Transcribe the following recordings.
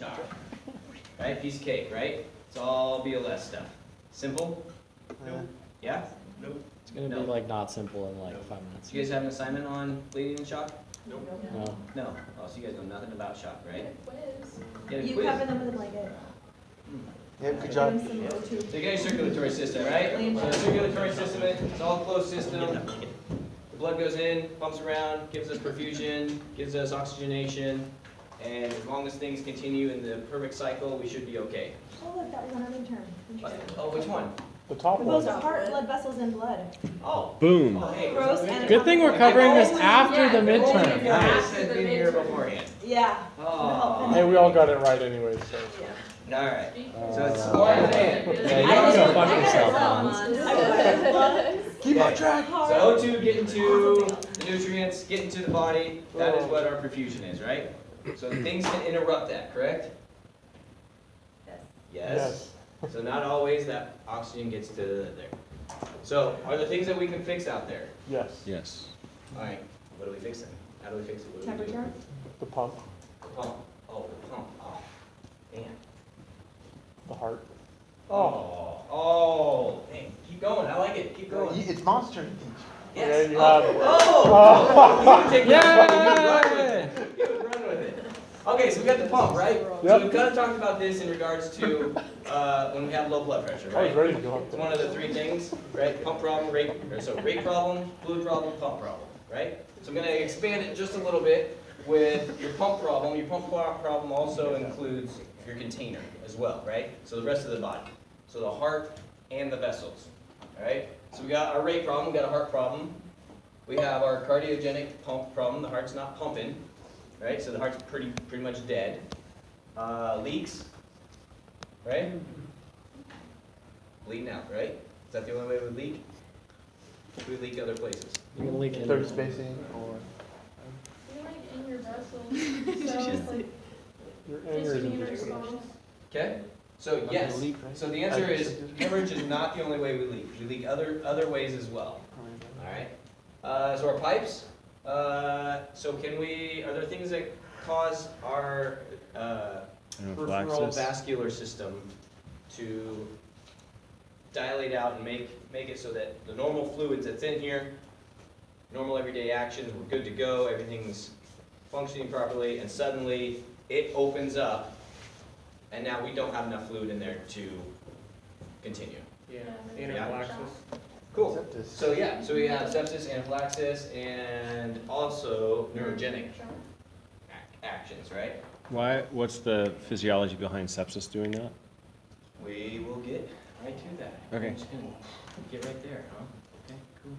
shock. Right? Piece of cake, right? It's all BLS stuff. Simple? Nope. Yeah? Nope. It's gonna be like not simple in like 5 minutes. Do you guys have an assignment on bleeding and shock? Nope. No. No. Oh, so you guys know nothing about shock, right? Quiz. Get a You quiz. cover them with a blanket. Yeah, good Give job. them some O2. So you got your circulatory system, right? So the circulatory system, it's all a closed system. The blood goes in, pumps around, gives us perfusion, gives us oxygenation, and as long as things continue in the perfect cycle, we should be okay. Oh, look, that was on our midterm. Interesting. Oh, which one? The top Those one. are heart blood vessels and blood. Oh. Boom. Oh, hey. Gross Good anatomical. Good thing we're covering this after the If only midterm. you guys had been here beforehand. Yeah. Oh. Hey, we all got it right anyway, so. All right. So it's one thing. Yeah, you can go fuck yourself, Hans. Keep on track. So O2 getting to the nutrients, getting to the body, that is what our perfusion is, right? So things can interrupt that, correct? Yes. So not always that oxygen gets to there. So are there things that we can fix out there? Yes. Yes. All right. What do we fix then? How do we fix it? What do we do? Temperature? The pump, The pump. Oh, the pump. Oh, man. the heart. Oh, dang. Keep going. I like it. Keep going. It's monster. Yes. Yeah, you have. Oh! You take that. Yay! You would run with it. Okay, so we got the pump, right? So Yep. we've kind of talked about this in regards to when we have low blood pressure, I was right? ready to go up It's there. one of the three things, right? Pump problem, rate problem, fluid problem, pump problem, right? So I'm going to expand it just a little bit with your pump problem. Your pump problem also includes your container as well, right? So the rest of the body. So the heart and the vessels, all right? So we got our rate problem, we got a heart problem. We have our cardiogenic pump problem, the heart's not pumping, right? So the heart's pretty much dead. Leaks, right? Bleeding out, right? Is that the only way we would leak? We leak other places. You can leak in. Third spacing or. You're like in your vessels. So it's like Your 50 aneurysm meters just long. Okay? So Not yes. gonna leak, right? So the answer is hemorrhage is not the only way we leak. We leak other ways as well. All right. So our pipes. So are there things that cause our peripheral vascular system to dilate out and make it so that the normal fluids that's in here, normal everyday actions, we're good to go, everything's functioning properly, and suddenly it opens up, and now we don't have enough fluid in there to continue. Yeah. Anaphylaxis. Cool. Sepsis. So yeah, so we have sepsis, anaphylaxis, and also neurogenic actions, right? What's the physiology behind sepsis doing that? We will get right to that. Okay. I'm just gonna get right there, huh? Okay, cool.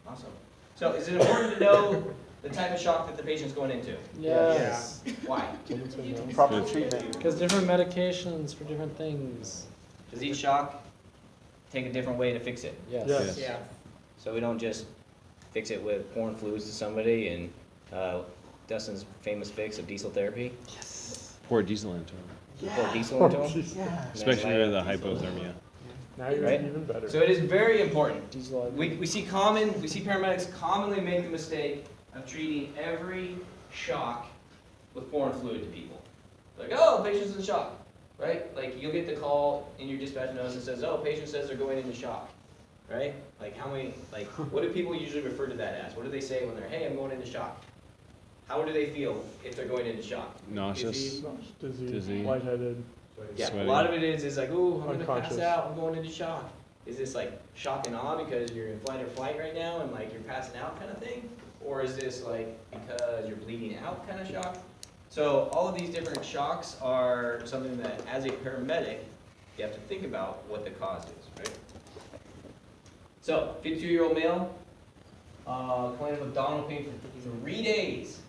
Awesome. So is it important to know the type of shock that the patient's going into? Yes. Why? Proper Good. treatment. Because different medications for different things. Does each shock take a different way to fix it? Yes. Yes. Yeah. So we don't just fix it with pouring fluids to somebody and Dustin's famous fix of diesel therapy. Pour diesel into them, We pour diesel into them. Yeah. especially with the hypothermia. Now you're Right? even better. So it is very important. Diesel. We see paramedics commonly make the mistake of treating every shock with pouring fluid to people. Like, oh, patient's in shock, right? Like you'll get the call in your dispatch notice that says, oh, patient says they're going into shock, right? Like what do people usually refer to that as? What do they say when they're, hey, I'm going into shock? How do they feel if they're going into shock? Nauseous. Dizzy. Lightheaded. Yeah, Sweating. a lot of it is like, ooh, I'm gonna pass Unconscious. out, I'm going into shock. Is this like shock and awe because you're in flight or flight right now and like you're passing out kind of thing? Or is this like because you're bleeding out kind of shock? So all of these different shocks are something that as a paramedic, you have to think about what the cause is, right? So, 52-year-old male, complained of abdominal pain for 3 days.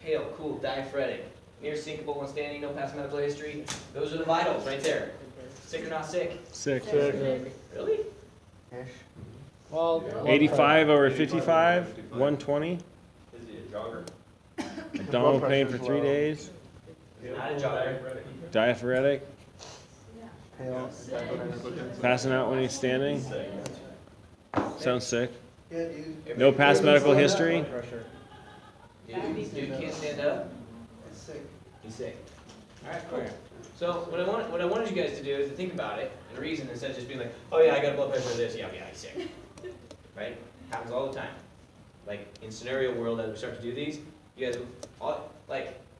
Pale, cool, diaphoretic, near syncopal when standing, no past medical history. Those are the vitals right there. Sick or not sick? Sick. Really? Ish. Well, 85 over 55, 120. Is he a jogger? Abdominal pain for 3 days. Not a jogger. Diaphoretic. Pale. Passing out when he's standing. Sounds sick. Yeah, dude. No past medical history. Dude can't stand up. It's sick. He's sick. All right, cool. So what I wanted you guys to do is to think about it and reason instead of just being like, oh yeah, I got a blood pressure of this, yeah, I'm sick. Right? Happens all the time. Like in scenario world, as we start to do these, you guys,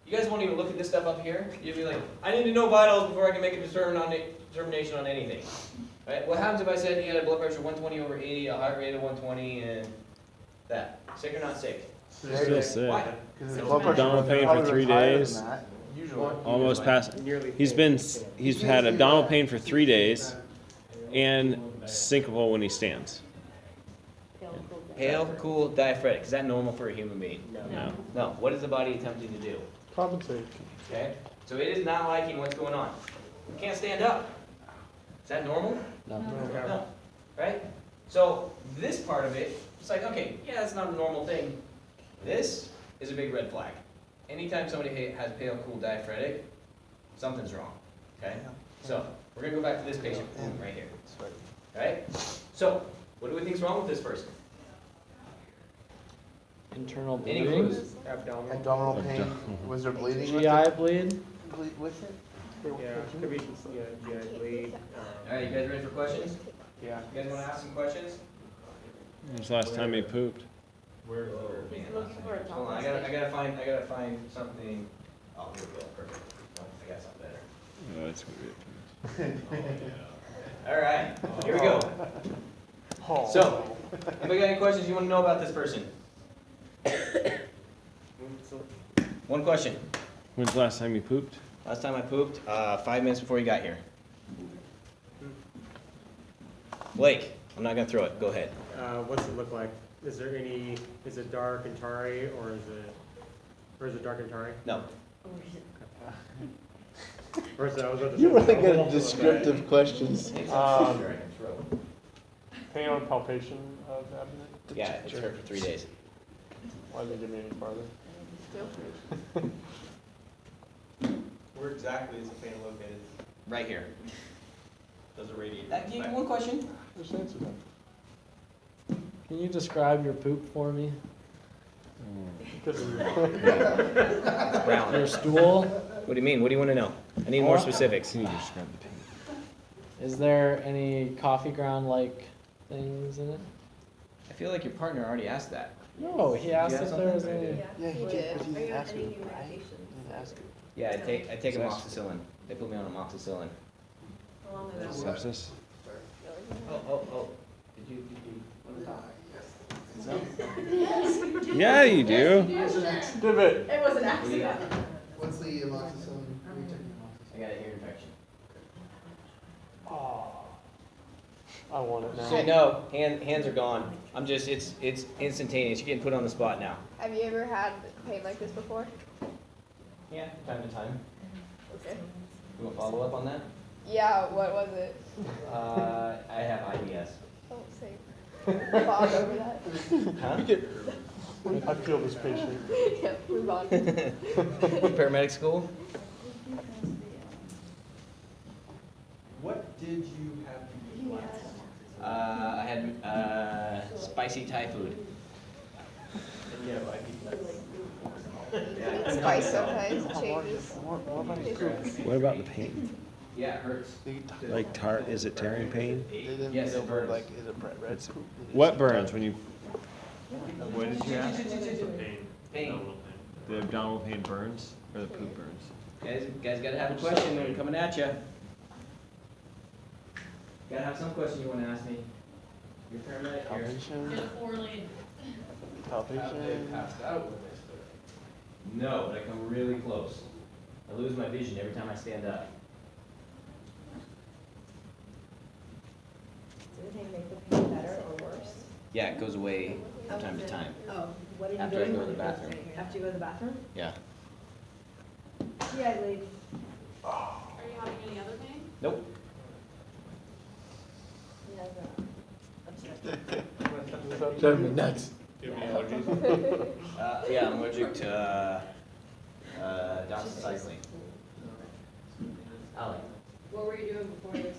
you guys won't even look at this stuff up here. You'll be like, I need to know vitals before I can make a determination on anything. Right? What happens if I said you had a blood pressure of 120/80, a heart rate of 120, and that? Sick or not sick? Still sick. Why? Because the blood pressure abdominal pain for probably 3 was higher days. than that, Usually. Almost past. He's had abdominal pain for 3 days, and syncopal when he stands. Pale, cool, diaphoretic. Is that normal for a human being? No. No. What is the body attempting to do? Compensate. Okay? So it is not liking what's going on. You can't stand up. Is that normal? No. Right? So this part of it, it's like, okay, yeah, it's not a normal thing. This is a big red flag. Anytime somebody has pale, cool, diaphoretic, something's wrong. Okay? So we're gonna go back to this patient right here. Right? So what do we think's wrong with this person? Internal Any bleeding, clues? Abdominal pain, was there bleeding with GI it? bleed. With it? Yeah, could be, GI bleed. All right, you guys ready for questions? Yeah. You guys want to ask some questions? When's the last time he pooped? Hold on, I gotta find something. Oh, here we go, perfect. Oh, I got something better. Oh, that's weird. All right, here we go. So, anybody got any questions you want to know about this person? One question. When's the last time he pooped? Last time I pooped, 5 minutes before you got here. Blake, I'm not gonna throw it. Go ahead. What's it look like? Is it dark and tarry, or is it dark and tarry? No. Or is it, I was about to You say- really good at descriptive questions. Pain Pain on palpation of abdomen. Yeah, it's hurt for 3 days. Why didn't get me any farther? Where exactly is the pain located? Right here. Does it radiate? That gave you one question. Just answer that. Can you describe your poop for me? Because of It's brown. Your stool? What do you mean? What do you want to know? I need more specifics. Can you describe the pain? Is there any coffee ground-like things in it? I feel like your partner already asked that. No, he asked have if there was something? any. Yeah, he did, but he didn't ask me, right? He didn't ask me. Yeah, I take amoxicillin. They put me on amoxicillin. Sepsis? Oh. Did you want to talk? Yeah, you do. Divot. It was an What do you got? What's the amoxicillin? I got an ear infection. Oh, I want it So now. no, hands are gone. I'm just, it's instantaneous. You're getting put on the spot now. Have you ever had pain like this before? Yeah, time to time. Okay. You want to follow up on that? Yeah, what was it? I have IBS. Oh, same. Bond over that. Huh? I feel this patient. Yeah, move on. Paramedic school? What did you have to eat last? I had spicy Thai food. And you have IBS. Spice sometimes changes. What about the pain? Yeah, it hurts. Like is it tearing pain? They didn't Yes, go it burns. over like, is it red poop? What burns when you, What did you ask? Pain. the abdominal pain burns or the poop burns? Guys gotta have a question when coming at you. Gotta have some question you wanna ask me. You're paramedic here. Palpation? Get a 4-lane. Palpation? No, but I come really close. I lose my vision every time I stand up. Does anything make the pain better or worse? Yeah, it goes away from time to time. Oh, what did you After I do go to when the you bathroom. After you go to the bathroom? Yeah. Yeah, I leave. Are you having any other pain? Nope. He has a Drive me nuts. Yeah, I'm allergic to doxycycline. Alec. What were you doing before this?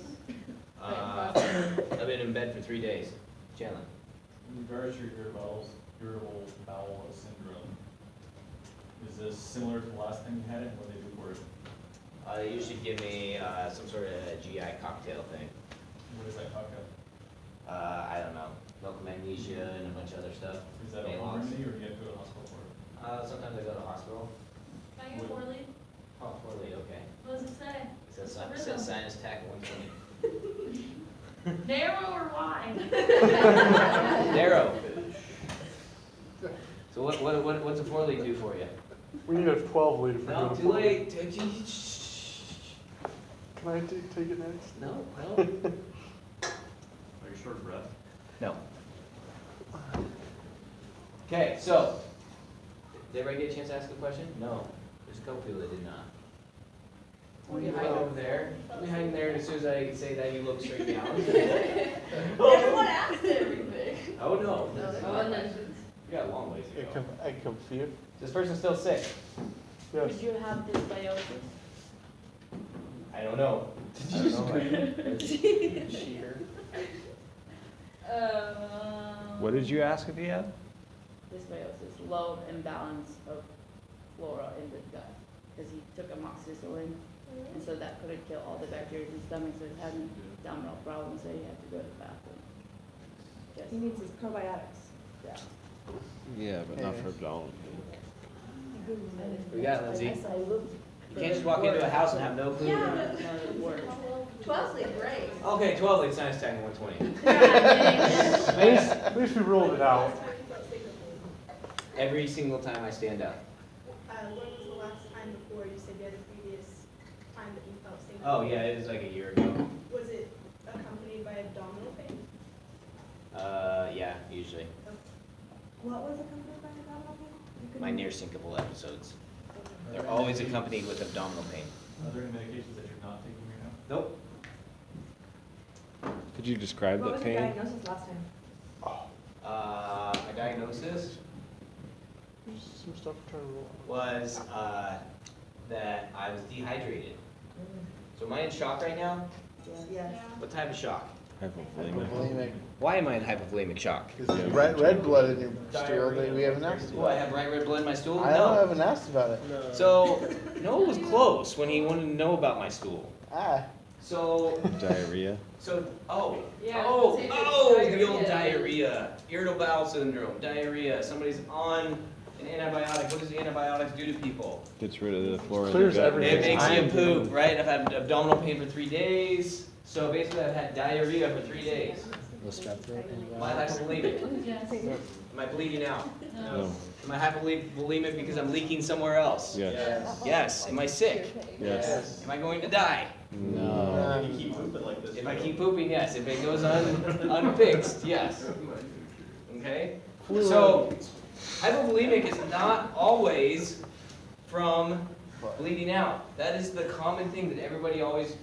I've been in bed for 3 days. Chandler. In regards to your irritable bowel syndrome, is this similar to the last time you had it? What did they do for it? They usually give me some sort of GI cocktail thing. What is that cocktail? I don't know, milk magnesia and a bunch of other stuff. Is that a home remedy or do you have to go to the hospital for it? Sometimes I go to hospital. Can I get four lead? Oh, poorly, okay. What does it say? It says sinus tack 120. Narrow or wide? Narrow. So what's a 4 lead do for you? We need a 12 liter for No, doing a too 4 late. Can I take it next? No, no. Are you short of breath? No. Okay, so, did everybody get a chance to ask a question? No. There's a couple people that did not. What are you hiding over there? I'll be hiding there, and as soon as I say that, you look straight down. Everyone asked everything. Oh, no. Oh, no. You got a long ways to go. I can confuse. This person's still sick. Yes. Would you have dysbiosis? I don't know. What did you ask if he had? Dysbiosis, low imbalance of flora in the gut. Because he took amoxicillin, and so that couldn't kill all the bacteria in his stomach, so he had an abdominal problem, so he had to go to the bathroom. He needs his probiotics. Yeah. Yeah, but not for abdominal. We got it, Lindsay. You can't just walk into a house and have no food. Yeah, but no, it works. 12's like great. Okay, 12 lead sinus tack 120. At least we ruled it out. Every single time I stand up. When was the last time before you said you had a previous time that you felt sick? Oh, yeah, it was like a year ago. Was it accompanied by abdominal pain? Yeah, usually. What was accompanied by abdominal pain? My near syncopal episodes. They're always accompanied with abdominal pain. Are there any medications that you're not taking right now? Nope. Could you describe What that was your pain? diagnosis last time? My diagnosis There's some stuff we're trying to rule out. was that I was dehydrated. So am I in shock right now? Yes. What type of shock? Hypovolemic. Hypovolemic. Why am I in hypovolemic shock? Because red blood in your stool that we haven't asked Oh, I about. have bright red blood in my stool? I No. haven't asked about it. So, Noah was close when he wanted to know about my stool. Ah, So, Diarrhea. Yeah, the old diarrhea, irritable bowel syndrome, diarrhea. Somebody's on an antibiotic. What does the antibiotics do to people? Gets rid of the flora. Clears in the gut. everything. It makes you I'm doing- poop, right? I've had abdominal pain for 3 days. So basically, I've had diarrhea for 3 days. The strep throat Am I hypovolemic? Yes. Am I bleeding out? No. Am I hypovolemic because I'm leaking somewhere else? Yes. Yes. Am I sick? Yes. Am I going to die? No. You keep pooping like this. If I keep pooping, yes. If it goes unfixed, yes. Okay? So, hypovolemic is not always from bleeding out. That is the common thing that everybody always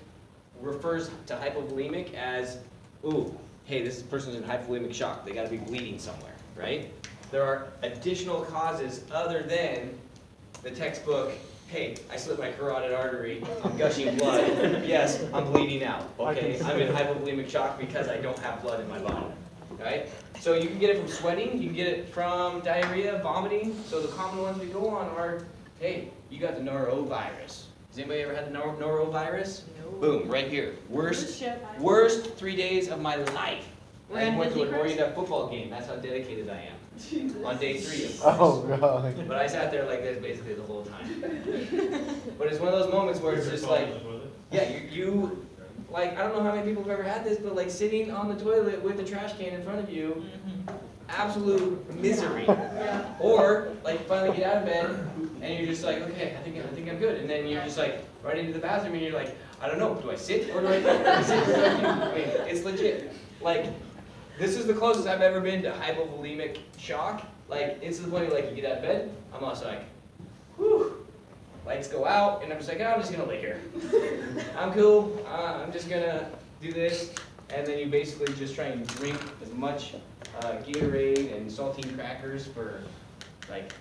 refers to hypovolemic as, ooh, hey, this person's in hypovolemic shock. They gotta be bleeding somewhere, right? There are additional causes other than the textbook, hey, I slit my carotid artery, I'm gushing blood, yes, I'm bleeding out. Okay, I'm in hypovolemic shock because I don't have blood in my body, right? So you can get it from sweating, you can get it from diarrhea, vomiting. So the common ones we go on are, hey, you got the norovirus. Has anybody ever had the norovirus? No. Boom, right here. Worst 3 days of my life. I went to an Oriental football game. That's how dedicated I am. On day 3 of course. oh god. But I sat there like this basically the whole time. But it's one of those moments where it's just like, yeah, you like, I don't know how many people have ever had this, but like sitting on the toilet with the trash can in front of you, absolute misery. Or like finally get out of bed and you're just like, okay, I think I'm good. And then you're just like right into the bathroom and you're like, I don't know, do I sit or do I sit or do I do? I mean, it's legit. Like, this is the closest I've ever been to hypovolemic shock. Like, it's to the point where like you get out of bed, I'm also like, whew, lights go out, and I'm just like, oh, I'm just gonna lay here. I'm cool, I'm just gonna do this. And then you basically just try and drink as much Gatorade and saltine crackers for like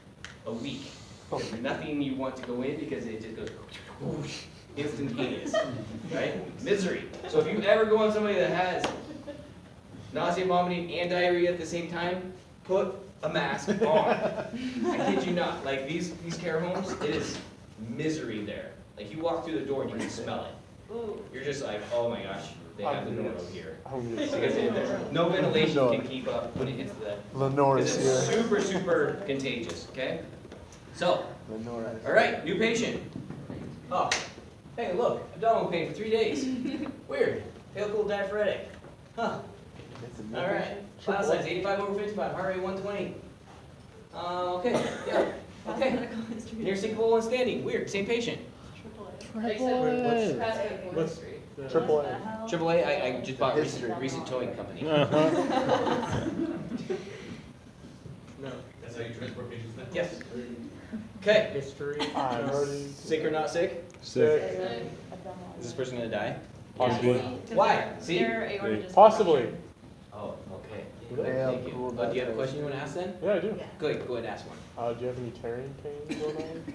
a week. There's nothing you want to go in because it just goes whoosh, instantaneous, right? Misery. So if you ever go on somebody that has nausea, vomiting, and diarrhea at the same time, put a mask on. I kid you not. Like these care homes, it is misery there. Like you walk through the door and you can smell it. You're just like, oh my gosh, they have the noro here. Because no ventilation can keep up when it hits the. Lenore's Because it's here. super, super contagious, okay? So, all right, new patient. Oh, hey, look, abdominal pain for 3 days. Weird, pale cool diaphoretic. Huh, all right. Vital signs, 85/55, heart rate 120. Okay, yeah, okay. Near syncopal and standing, weird, same patient. What's the? Triple A. AAA, I just bought recent towing company. Uh-huh. No. That's how you transport patients now? Yes. Okay, History. I'm already sick or not sick? Sick. Is this person gonna die? Possibly. Why? See? Possibly. Oh, okay. Yeah, Thank you. cool. Do you have a question you wanna ask then? Yeah, I do. Go ahead and ask one. Do you have any tearing pain going on?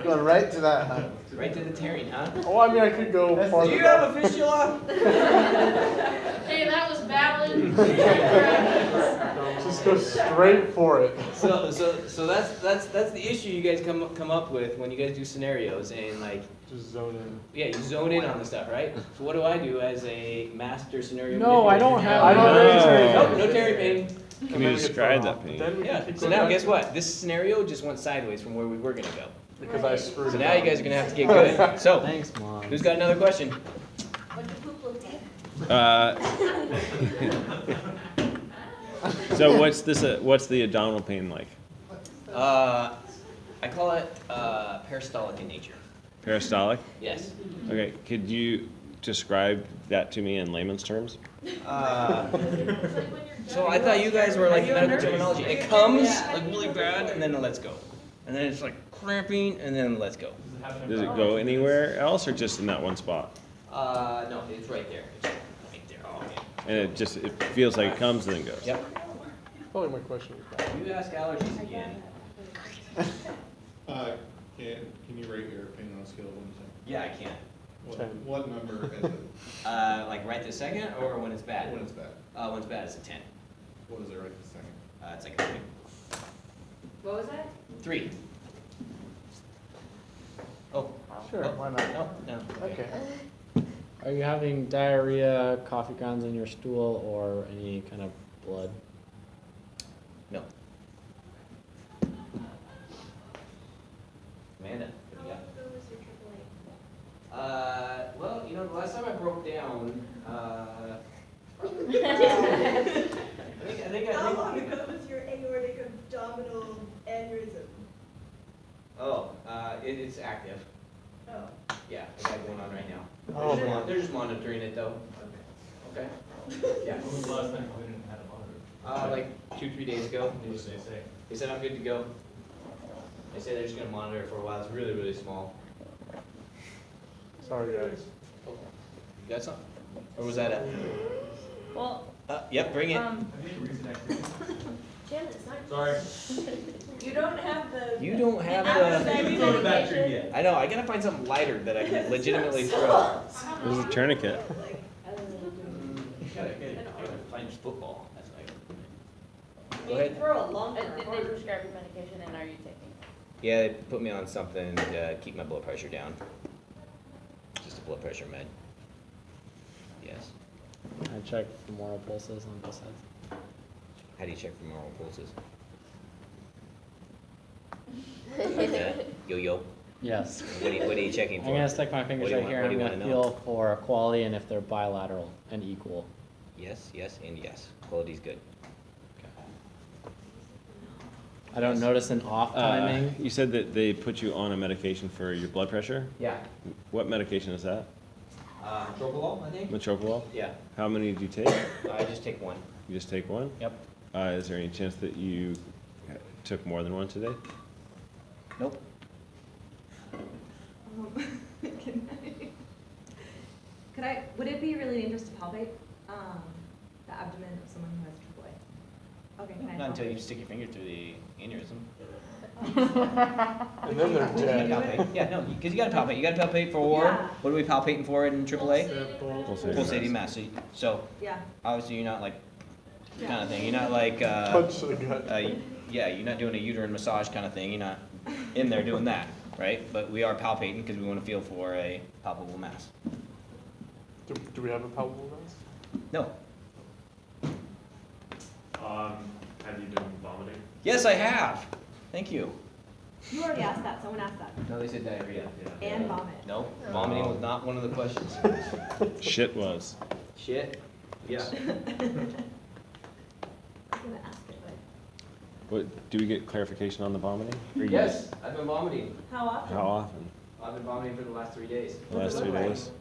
Going right to that, huh? Right to the tearing, huh? Oh, I mean, I could go That's- farther. Do you have a fistula? Hey, that was valid. Just go straight for it. So that's the issue you guys come up with when you guys do scenarios and like, Just zone in. yeah, you zone in on the stuff, right? So what do I do as a master scenario? No, I don't manipulator? have. I don't have any Nope, no tearing pain. Can you describe that pain? Then we Yeah, can keep so going now back guess to- what? This scenario just went sideways from where we were gonna go. Because I screwed So it now up. you guys are gonna have to get good. So, Thanks, Mom. who's got another question? What do poop look like? So what's the abdominal pain like? I call it peristaltic in nature. Peristaltic? Yes. Okay, could you describe that to me in layman's terms? So I thought you guys were like medical terminology. It comes like really bad and then it lets go. And then it's like cramping and then let's go. Does it go anywhere else or just in that one spot? No, it's right there. It's right there. Oh, okay. And it feels like it comes and then goes? Yep. Probably my question was that. You ask allergies again. Can you rate your opinion on a scale of 1 to 10? Yeah, I can. What number is it? Like right this second or when it's bad? When it's bad. When it's bad, it's a 10. What is it right this second? It's like a 3. What was that? 3. Oh. Sure, why not? No, no. Okay. Are you having diarrhea, coffee grounds in your stool, or any kind of blood? No. Amanda, what do you got? What was your AAA? Well, you know, the last time I broke down, I think How long ago was your aortic abdominal aneurysm? Oh, it's active. Oh. Yeah, I got it going on right now. Oh, man. They're just monitoring it though. Okay. Yeah. When was the last time you didn't have a monitor? Like 2-3 days ago. What did they say? They said I'm good to go. They say they're just gonna monitor it for a while. It's really, really small. Sorry, guys. You got something? Or was that it? Well, Yep, bring it. Have you had a recent accident? Jen, it's not. Sorry. You don't have the. You don't have After the. that You throw the battery yet. I know. I gotta find something lighter that I can legitimately throw. This is a tourniquet. Gotta find football. That's like. You Go ahead. can throw a lump did or they hard. prescribe your medication and are you taking it? Yeah, they put me on something to keep my blood pressure down. Just a blood pressure med. Yes. I check femoral pulses on both sides. How do you check for moral pulses? Like yo-yo. Yes. What are you checking I'm for? gonna stick my fingers What do you right want- here. what I'm do you gonna wanna know? feel for quality and if they're bilateral and equal. Yes, yes, and yes. Quality's good. I don't notice an off timing. You said that they put you on a medication for your blood pressure? Yeah. What medication is that? Propofol, I think. Metoprolol? Yeah. How many do you take? I just take one. You just take one? Yep. Is there any chance that you took more than one today? Nope. Could I, would it be really dangerous to palpate, the abdomen of someone who has AAA? Okay, can I? Not until palpate? you stick your finger through the aneurysm. And then they're dead. Palpate. Yeah, no, because you gotta palpate. You gotta palpate for Yeah. what are we palpating for in AAA? Pulsating Pulsating mass. mass. So Yeah. obviously you're not like kind of thing. You're not like Punch to the gut. yeah, you're not doing a uterine massage kind of thing. You're not in there doing that, right? But we are palpating because we want to feel for a palpable mass. Do we have a palpable mass? No. Have you been vomiting? Yes, I have. Thank you. You already asked that, someone asked that. No, they said diarrhea. And vomit. No, vomiting was not one of the questions. Shit was. Shit? Yeah. I was gonna ask it, but. What, do we get clarification on the vomiting? Or you- Yes, I've been vomiting. How often? How often? I've been vomiting for the last 3 days. The last 3 days?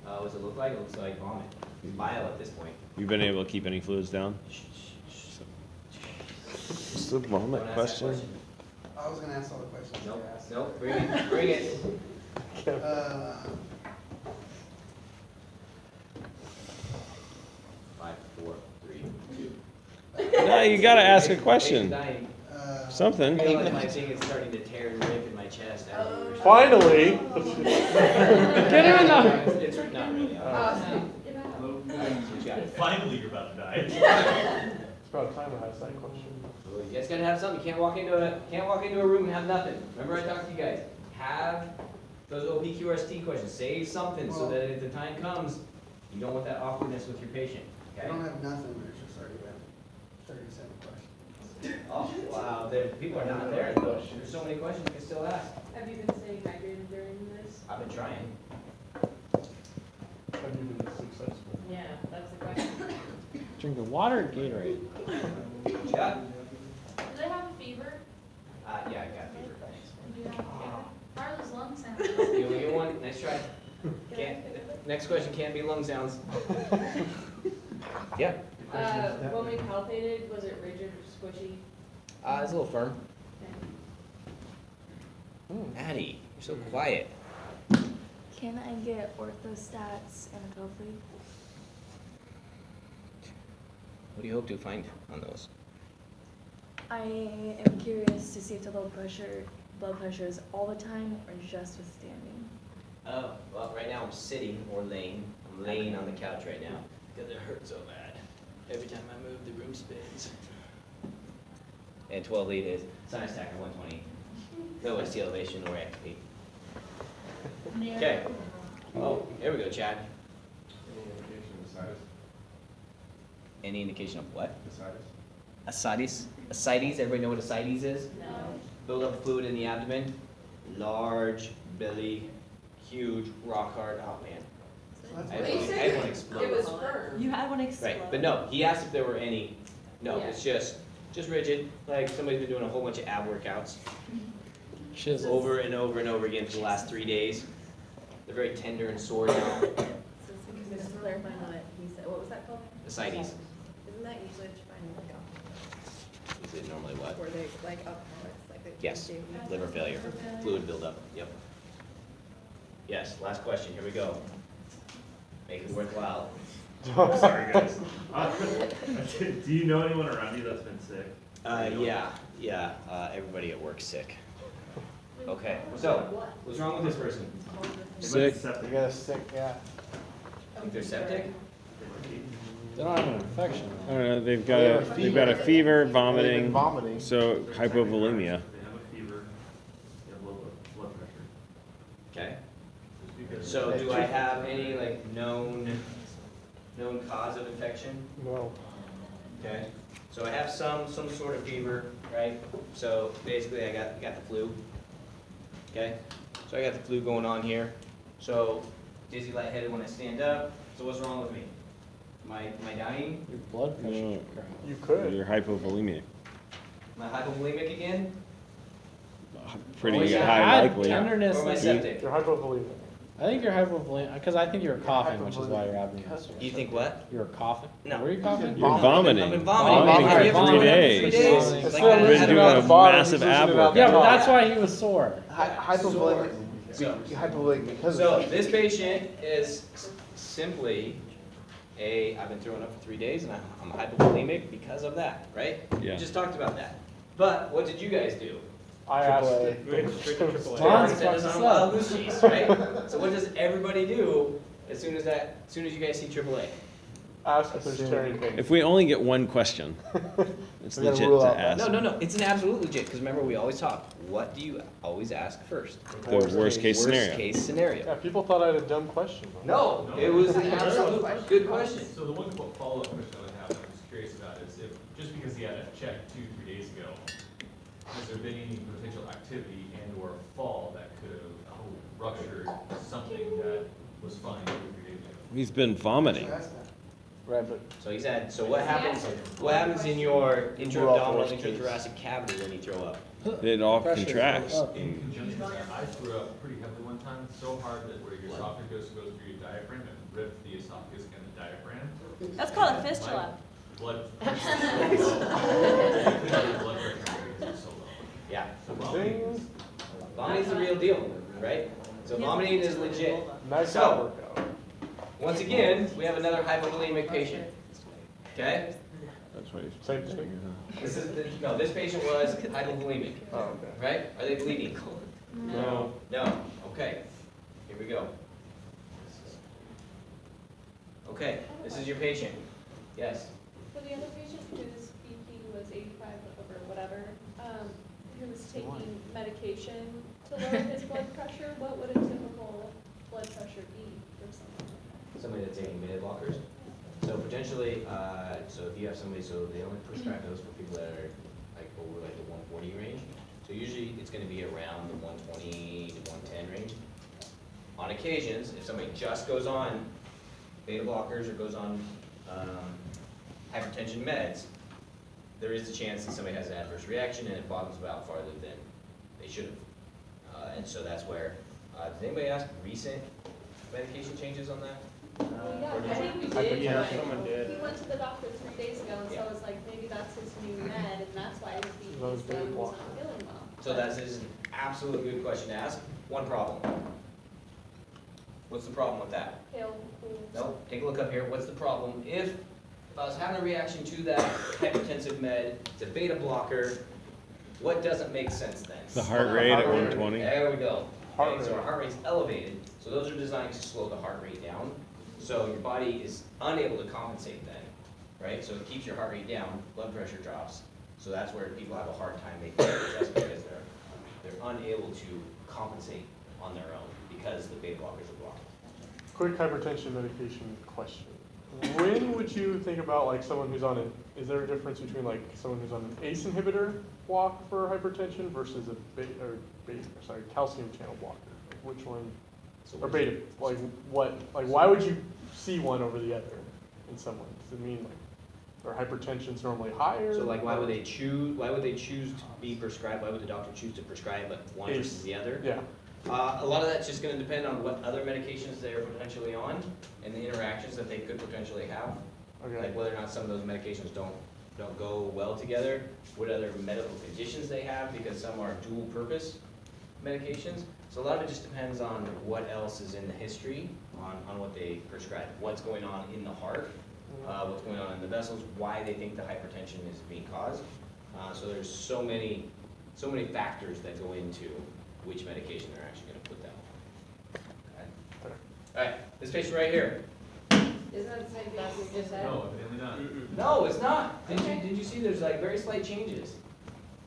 What does it look like? It looks like vomit. Bile at this point. You've been able to keep any fluids down? It's the vomit Don't ask that question. I was gonna ask all the questions you Nope, asked. nope, bring it, bring it. Uh, 5, 4, 3, 2. No, you gotta ask a Patient's question. dying. Something. I feel like my thing is starting to tear and rip in my chest. Finally! Get him in the. It's not really. Finally, you're about to die. It's about time I asked that question. You guys gotta have something. You can't walk into a room and have nothing. Remember I talked to you guys. Have those OPQRST questions. Save something so that if the time comes, you don't want that awkwardness with your patient. I Okay? don't have nothing, there's just already been 37 questions. Oh, wow. People are not there though. There's so many questions you can still ask. Have you been staying hydrated during this? I've been trying. Have you been successful? Yeah, that's the question. Drinking water or Gatorade? Scott? Do they have a fever? Yeah, I got fever. Thanks. Do you have a fever? How are those lung sounds? You only get one. Nice try. Next question can't be lung sounds. Yeah. When we palpated, was it rigid or squishy? It's a little firm. Addie, you're so quiet. Can I get orthostats and a pill, please? What do you hope to find on those? I am curious to see if the blood pressure is all the time or just with standing. Oh, well, right now I'm sitting or laying. I'm laying on the couch right now because it hurts so bad. Every time I move, the room spins. And 12 lead is sinus tach at 120. No ST elevation or activate. Okay. Oh, here we go, Chad. Any indication of what? Ascites. Ascites. Everybody know what ascites is? No. Build up fluid in the abdomen. Large belly, huge, rock hard. Oh man. I had one explode. It was firm. You had one explode. Right, but no, he asked if there were any. No, Yeah. it's just rigid. Like somebody's been doing a whole bunch of ab workouts Chisel. over and over and over again for the last 3 days. They're very tender and sore now. Just clarifying on it, he said, what was that called? Ascites. Isn't that usually defined like alcohol? Is it normally what? Or they, like alcoholics, like they Yes, do? liver failure, fluid buildup. Yep. Yes, last question. Here we go. Make it worthwhile. Sorry, guys. Do you know anyone around you that's been sick? Yeah. Everybody at work's sick. Okay, so what's wrong with this person? Sick. You got a sick, yeah. Think they're septic? They don't have an infection. I don't know, they've got They a, have a they've got a fever. fever, They've been vomiting, vomiting. so hypovolemia. They have a fever, they have low blood pressure. Okay. So do I have any like known cause of infection? No. Okay. So I have some sort of fever, right? So basically I got the flu. Okay. So I got the flu going on here. So dizzy, lightheaded when I stand up. So what's wrong with me? Am I dying? Your blood pressure. No. You could. You're hypovolemic. Am I hypovolemic again? Pretty Always high Add likely. tenderness. Or am I like- septic? You're hypovolemic. I think you're hypovolemic, because I think you were coughing, which is why your abdomen was sore. You think what? You were coughing? No. Were you coughing? You're vomiting. I've been vomiting. Vomiting Have you for ever 3 been days. 3 days? Vomiting. It's Like still that? Been losing doing it out a the bottom, massive he's losing ab it out the Yeah, but top. that's why he was sore. Hypovolemic, So- hypovolemic because So of. this patient is simply I've been throwing up for 3 days and I'm hypovolemic because of that, right? Yeah. We just talked about that. But what did you guys do? I asked. Come You on, already set us fuck on us a wild up. goose chase, right? So what does everybody do as soon as you guys see AAA? Ask if there's tearing pain. If we only get one question, it's We gotta legit rule to out ask. No, it's an absolute legit, because remember, we always talk, what do you always ask first? The worst case scenario. Worst case scenario. Yeah, people thought I had a dumb question. though. No, it was an absolute good question. So the one follow-up question I would have, I'm just curious about, is if, just because he had a check 2-3 days ago, has there been any potential activity and or fall that could have ruptured something that was fine 2-3 days ago? He's been vomiting. Right, but So he said, so what happens in your intra-abdominal, intrathoracic cavity when you throw up? It all contracts. In conjunction with that, I threw up pretty heavily one time, so hard that where your esophagus goes through your diaphragm and ripped the esophagus and the diaphragm. That's called a fistula. Blood pressure was so low. Blood pressure was so low. Yeah, So vomiting is- vomiting's the real deal, right? So vomiting is legit. nice So- workout. Once again, we have another hypovolemic patient, okay? That's what he's Same thing. This patient was hypovolemic, Oh, okay. right? Are they bleeding? No. No, okay, here we go. Okay, this is your patient, yes. For the other patient whose BP was 85 over whatever, who was taking medication to lower his blood pressure, what would a typical blood pressure be for someone like that? Somebody that's taking beta blockers. So potentially, so if you have somebody, so they only prescribe those for people that are like over like the 140 range. So usually it's gonna be around the 120 to 110 range. On occasions, if somebody just goes on beta blockers or goes on hypertension meds, there is a chance that somebody has an adverse reaction and it bottoms out farther than they should have. And so that's where, did anybody ask recent medication changes on that? Well, yeah, Or did I you- think we did, Yeah, but someone did. he went to the doctor 3 days ago, and so I was like, maybe that's his new med, and that's why his Those BP beta was blockers. not feeling well. So that is an absolutely good question to ask. One problem. What's the problem with that? Pale, cool. No, take a look up here. What's the problem? If I was having a reaction to that hypertensive med, it's a beta blocker, what doesn't make sense then? The heart rate at 120. There we go. Heart Okay, so rate. our heart rate's elevated, so those are designed to slow the heart rate down. So your body is unable to compensate then, right? So it keeps your heart rate down, blood pressure drops. So that's where people have a hard time making adjustments because they're unable to compensate on their own because the beta blockers are blocked. Quick hypertension medication question. When would you think about like someone who's on is there a difference between like someone who's on an ACE inhibitor block for hypertension versus a calcium channel blocker? Like which one, So or beta, like what, like why would you see one over the other in someone? Does it mean like their hypertension's normally higher? So like, why would they choose to be prescribed, why would the doctor choose to prescribe one ACE. versus the other? Yeah, A lot of that's just gonna depend on what other medications they're potentially on and the interactions that they could potentially have. okay. Like whether or not some of those medications don't go well together, what other medical conditions they have, because some are dual purpose medications. So a lot of it just depends on what else is in the history on what they prescribe, what's going on in the heart, what's going on in the vessels, why they think the hypertension is being caused. So there's so many factors that go into which medication they're actually gonna put them on. Okay? All right, this patient right here. Isn't that the same thing we just said? No, evidently not. No, it's not. Did you see there's like very slight changes?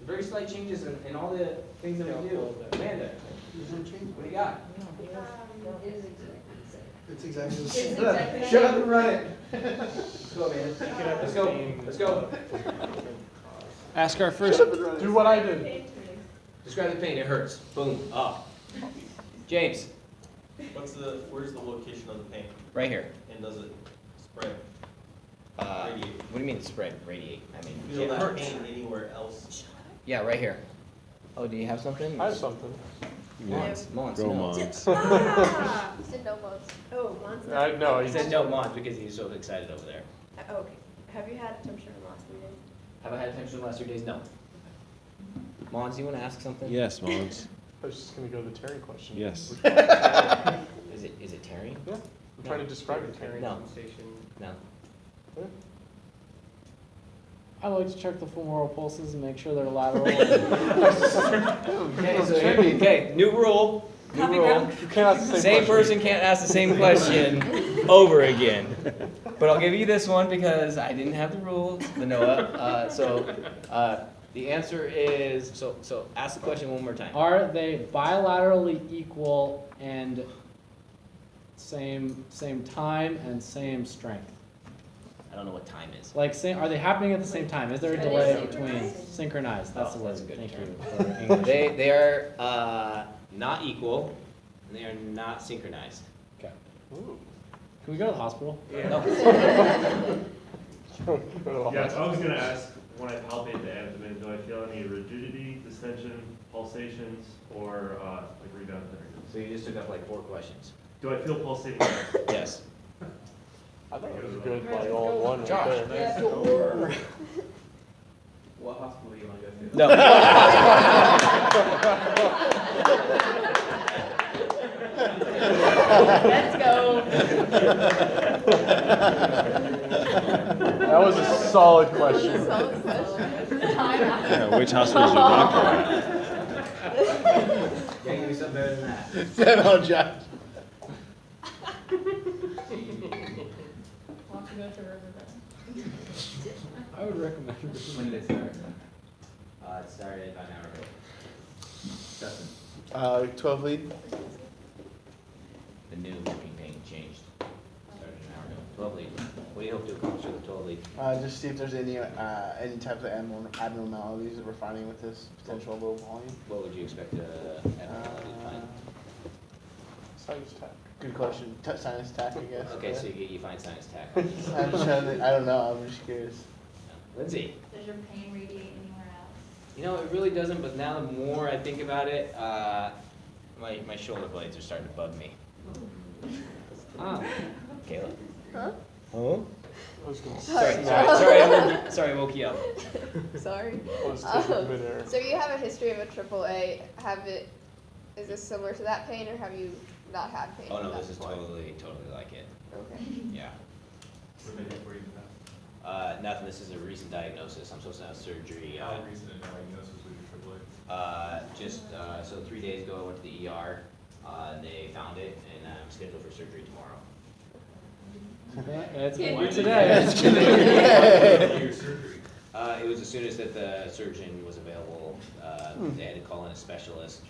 Very slight changes in all the things that we do. Amanda, what do you got? It's exactly the It's same. exactly Shut up and run it. Let's go, Amanda. Let's go. Let's go. Ask our first. Do what I did. Describe the pain. It hurts. Boom. Up. James, Where's the location of the pain? right here. And does it spread? What do you mean spread? Radiate. I mean, Feel it that hurts. pain anywhere else? Yeah, right here. Oh, do you have something? I have something. Mons. Go no. Mons. Ah! You said no votes. Oh, Mon's I know. He said no Mons because he's so excited over there. Okay. Have you had a temperature in the last 3 days? Have I had a temperature in the last 3 days? No. Mons, you want to ask something? Yes, Mons. I was just gonna go to the tearing question. Yes. Is it tearing? Yeah, I'm trying to describe it. Tearing No. sensation. No. I like to check the femoral pulses and make sure they're lateral. Okay, so here, okay, new rule. New rule. You can't ask the Same question. person can't ask the same question over again. But I'll give you this one because I didn't have the rules, the Noah. The answer is, so ask the question one more time. Are they bilaterally equal and same time and same strength? I don't know what time is. Like, are they happening at the same time? Is there a Are they delay between synchronized? synchronized? That's the word. That's a good Thank term. you for English. They are not equal, and they are not synchronized. Okay. Ooh. Can we go to the hospital? No. Yeah, I was gonna ask, when I palpate the abdomen, do I feel any rigidity, distension, pulsations, or like rebound tenderness? So you just took up like 4 questions. Do I feel pulsating? Yes. I thought it was a good, like, all in one right Josh. there. What hospital do you want to go to? No. Let's go. That was a solid question. Yeah, which hospital is your doctor at? Can't give me something better than that. Stand on, Josh. Want to go to Riverbend? I would recommend. When did it start? It started about an hour ago. Justin. 12 lead. The new working pain changed. Started an hour ago. 12 lead. What do you hope to accomplish with the 12 lead? Just see if there's any types of abnormalities that we're finding with this potential low volume. What would you expect abnormality to find? Sinus tach. Good question. Sinus attack, I guess. Okay, so you find sinus tach. I'm just trying to, I don't know, I'm just curious. Lindsay. Does your pain radiate anywhere else? You know, it really doesn't, but now the more I think about it, my shoulder blades are starting to bug me. Ah. Kayla. Huh? Oh? I was gonna Sorry, say, I woke you up. Sorry. Let's take it midair. So you have a history of a AAA. Is this similar to that pain, or have you not had pain? Oh at no, that this is point? totally like it. Okay. Yeah. What did they do for you in the past? Nothing, this is a recent diagnosis. I'm supposed to have surgery. How recent a diagnosis was your AAA? So 3 days ago, I went to the ER, and they found it, and I'm scheduled for surgery tomorrow. It's Yeah. gonna be today. Your surgery. It was as soon as that the surgeon was available. They had to call in a specialist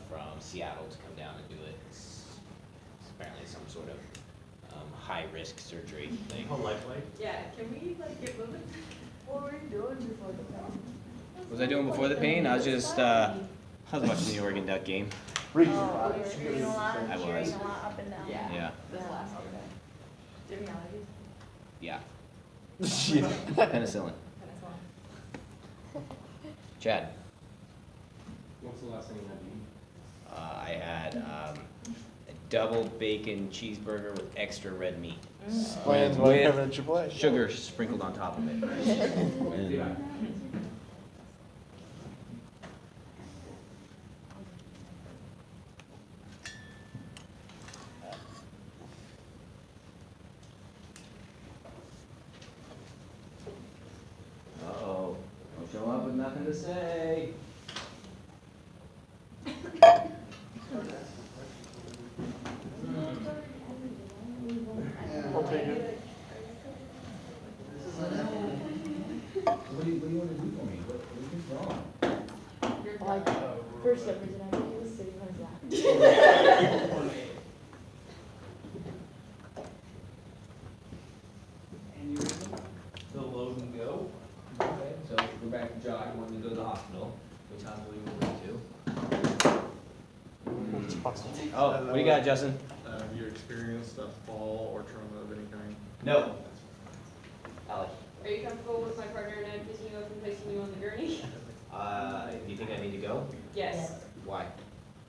from Seattle to come down and do it. It's apparently some sort of high-risk surgery thing. Oh, lifelike? Yeah, can we like get moving? What were you doing before the pain? What was I doing before the pain? I was just, I was watching the Oregon Duck game. Oh, you were hearing a lot, I was. cheering a lot up and down. Yeah, This last one. Do you have allergies? yeah. Yeah. Penicillin. Chad. What's the last thing you had to eat? I had a double bacon cheeseburger with extra red meat. Explains why you're having a AAA. Sugar sprinkled on top of it. Yeah. Uh-oh, don't show up with nothing to say. I'll take it. What do you want to do for me? What do you think's wrong? Like, for some reason, I think he was sitting on his lap. And you're the load and go. Okay, so we're back to Josh. You wanted to go to the hospital. Which hospital you moving to? It's possible. Oh, what do you got, Justin? Have you experienced a fall or trauma of any kind? No. Alex. Are you comfortable with my partner and I picking you up and placing you on the gurney? Do you think I need to go? Yes, Why?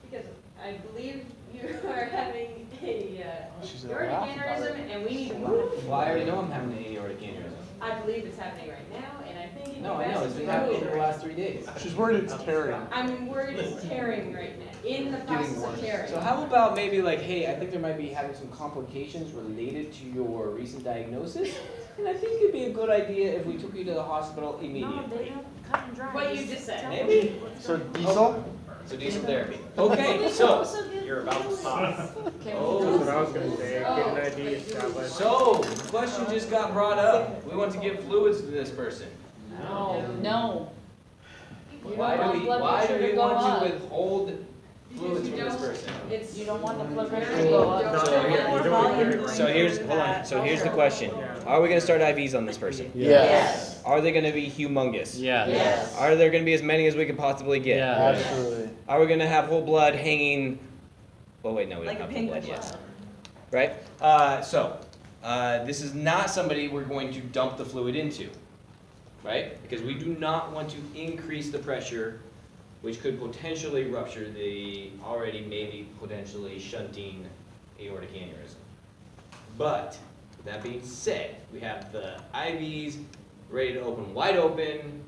because I believe you are having a She's aortic laughing about aneurysm it. and we need to move. Well, I already know I'm having an aortic aneurysm. I believe it's happening right now and I think it'd be No, I know, best it's if been we happening move. for the last 3 days. She's worried it's tearing. I'm worried it's tearing right now, in the process of tearing. So how about maybe like, hey, I think there might be having some complications related to your recent diagnosis, and I think it'd be a good idea if we took you to the hospital No, they immediately. don't cut and dry. What you just said. Maybe? So diesel? So diesel therapy. Okay, so, You're about to stop. Can Oh. That's what I was gonna say, get an ID established. so, the question just got brought up. We want to give fluids to this person. No. You Why don't want do we, blood why do pressure we to go want up. to withhold fluids from this person? You don't want the blood pressure to go up. So here- So here's, hold on, so here's the question. Are we gonna start IVs on this person? Yes. Are they gonna be humongous? Yes. Are there gonna be as many as we could possibly get? Yeah. Absolutely. Are we gonna have whole blood hanging? Well, wait, no, we don't Like a have whole blood penguin. yet. Right? This is not somebody we're going to dump the fluid into, right? Because we do not want to increase the pressure, which could potentially rupture the already maybe potentially shunting aortic aneurysm. But, with that being said, we have the IVs ready to open wide open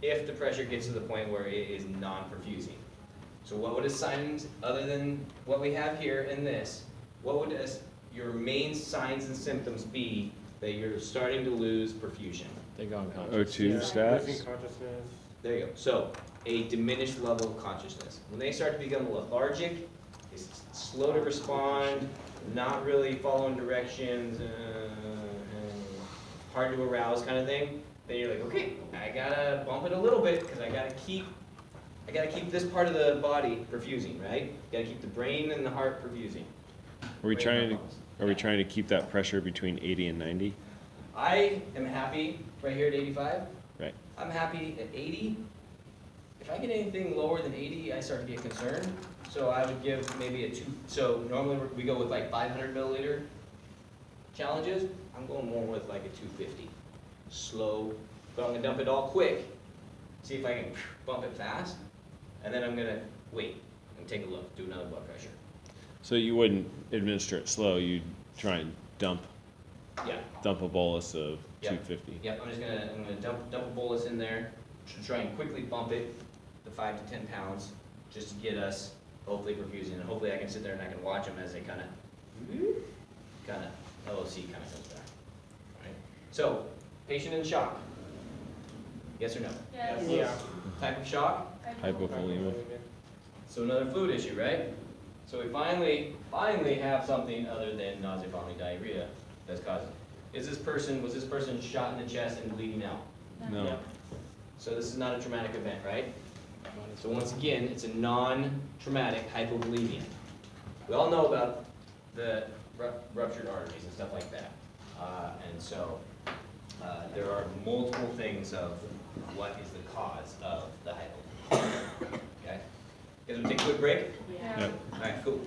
if the pressure gets to the point where it is non-perfusing. So what would a signs, other than what we have here in this, what would your main signs and symptoms be that you're starting to lose perfusion? They go unconscious. O2 Losing stats. consciousness. There you go. So, a diminished level of consciousness. When they start to become lethargic, it's slow to respond, not really following directions, hard to arouse kind of thing, then you're like, okay, I gotta bump it a little bit because I gotta keep this part of the body perfusing, right? Gotta keep the brain and the heart perfusing. Are we trying to keep that pressure between 80 and 90? I am happy right here at 85. Right. I'm happy at 80. If I get anything lower than 80, I start to get concerned. So I would give maybe a 2. So normally we go with like 500 milliliter challenges. I'm going more with like a 250. Slow, but I'm gonna dump it all quick. See if I can bump it fast. And then I'm gonna wait and take a look, do another blood pressure. So you wouldn't administer it slow, you'd try and dump Yeah. a bolus of Yep. 250. Yep, I'm gonna dump a bolus in there to try and quickly bump it to 5 to 10 pounds, just to get us hopefully perfusing, and hopefully I can sit there and I can watch them as they kind of LOC kind of comes back. Alright, so patient in shock. Yes or no? Yes. Yeah. Type of shock. Hypovolemia. So another fluid issue, right? So we finally have something other than nausea, vomiting, diarrhea that's causing. Was this person shot in the chest and bleeding out? No. So this is not a traumatic event, right? So once again, it's a non-traumatic hypovolemia. We all know about the ruptured arteries and stuff like that. And so there are multiple things of what is the cause of the hypovolemia. Okay? You guys want to take a quick break? Yeah. Yep. All right, cool.